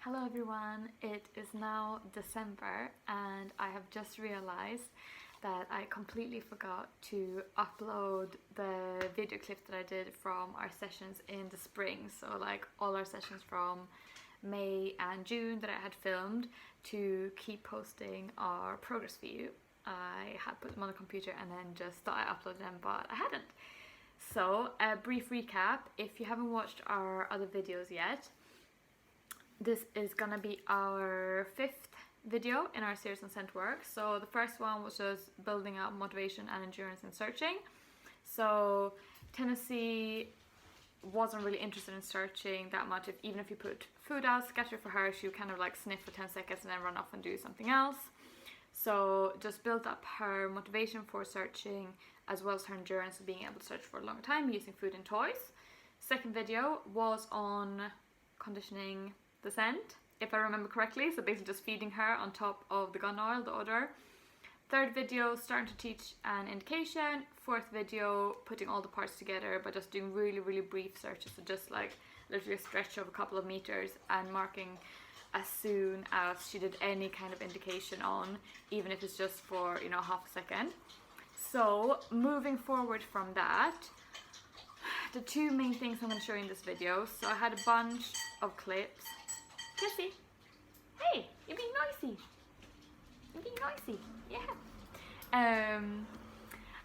Hello everyone, it is now December and I have just realized that I completely forgot to upload the video clips that I did from our sessions in the spring. So like all our sessions from May and June that I had filmed to keep posting our progress view. I had put them on the computer and then just thought I uploaded them, but I hadn't. So a brief recap, if you haven't watched our other videos yet, this is gonna be our 5th video in our series on Scentwork. So the first one was just building up motivation and endurance in searching. So Tennessee wasn't really interested in searching that much. Even if you put food out, scatter for her, she would kind of like sniff for 10 seconds and then run off and do something else. So just built up her motivation for searching as well as her endurance of being able to search for a long time using food and toys. Second video was on conditioning the scent, if I remember correctly, so basically just feeding her on top of the gun oil, the odor. Third video, starting to teach an indication. Fourth video, putting all the parts together but just doing really brief searches, so just like literally a stretch of a couple of meters and marking as soon as she did any kind of indication on, even if it's just for, you know, half a second. So moving forward from that, the two main things I'm going to show you in this video. So I had a bunch of clips. Kissy, hey, you're being noisy. You're being noisy, yeah.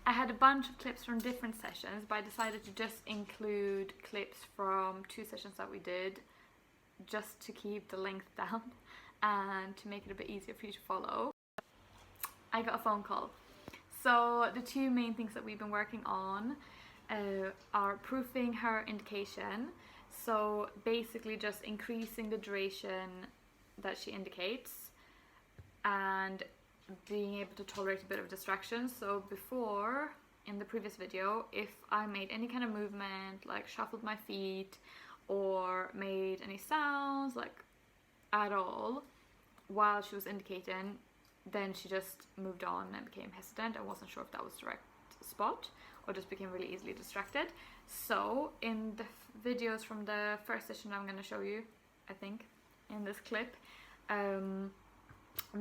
I had a bunch of clips from different sessions, but I decided to just include clips from 2 sessions that we did, just to keep the length down and to make it a bit easier for you to follow. I got a phone call. So the 2 main things that we've been working on are proofing her indication. So basically just increasing the duration that she indicates and being able to tolerate a bit of distraction. So before, in the previous video, if I made any kind of movement, like shuffled my feet or made any sounds, like at all, while she was indicating, then she just moved on and became hesitant. I wasn't sure if that was the right spot or just became really easily distracted. So in the videos from the first session I'm going to show you, I think, in this clip, I'm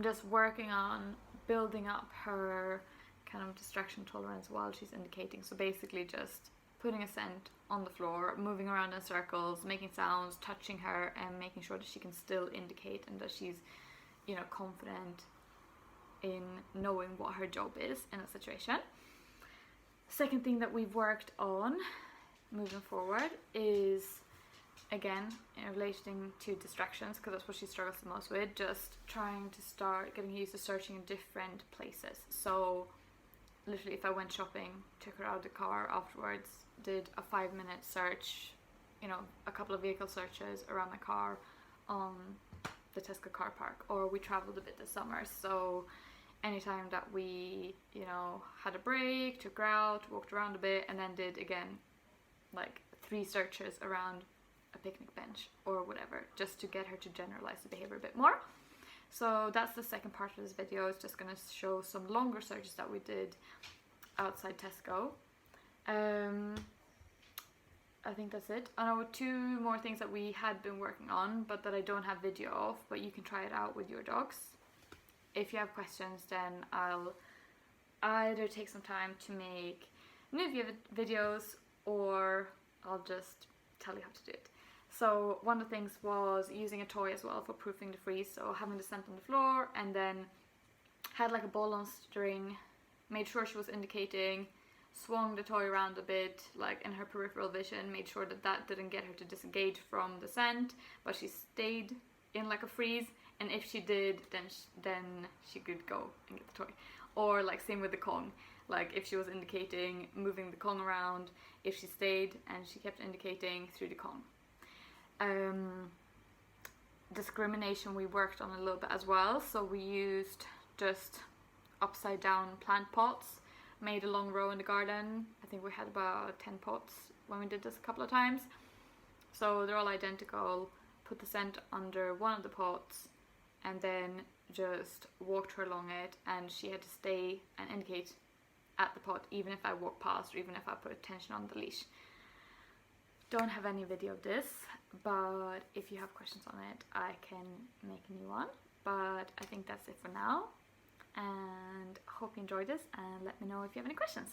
just working on building up her kind of distraction tolerance while she's indicating. So basically just putting a scent on the floor, moving around in circles, making sounds, touching her and making sure that she can still indicate and that she's, you know, confident in knowing what her job is in a situation. Second thing that we've worked on moving forward is, again, in relation to distractions, because that's what she struggles the most with, just trying to start getting used to searching in different places. So literally if I went shopping, took her out of the car afterwards, did a 5-minute search, you know, a couple of vehicle searches around my car on the Tesco car park, or we traveled a bit this summer, so anytime that we, you know, had a break, took her out, walked around a bit, and then did again like 3 searches around a picnic bench or whatever, just to get her to generalize the behavior a bit more. So that's the second part of this video. It's just going to show some longer searches that we did outside Tesco. I think that's it. I know 2 more things that we had been working on but that I don't have video of, but you can try it out with your dogs. If you have questions, then I'll either take some time to make new videos or I'll just tell you how to do it. So one of the things was using a toy as well for proofing the freeze, so having the scent on the floor and then had like a ball on string, made sure she was indicating, swung the toy around a bit like in her peripheral vision, made sure that that didn't get her to disengage from the scent, but she stayed in like a freeze, and if she did, then she could go and get the toy. Or like same with the Kong, like if she was indicating, moving the Kong around, if she stayed and she kept indicating through the Kong. Discrimination we worked on a little bit as well, so we used just upside down plant pots, made a long row in the garden. I think we had about 10 pots when we did this a couple of times, so they're all identical. Put the scent under one of the pots and then just walked her along it, and she had to stay and indicate at the pot even if I walked past or even if I put tension on the leash. Don't have any video of this, but if you have questions on it, I can make a new one. But I think that's it for now, and hope you enjoyed this, and let me know if you have any questions.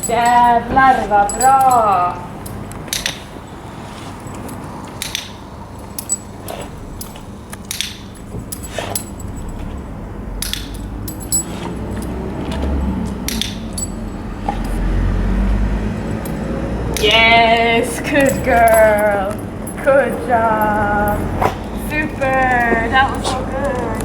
Jävlar vad bra! Yes, good girl. Good job. Super. That was so good.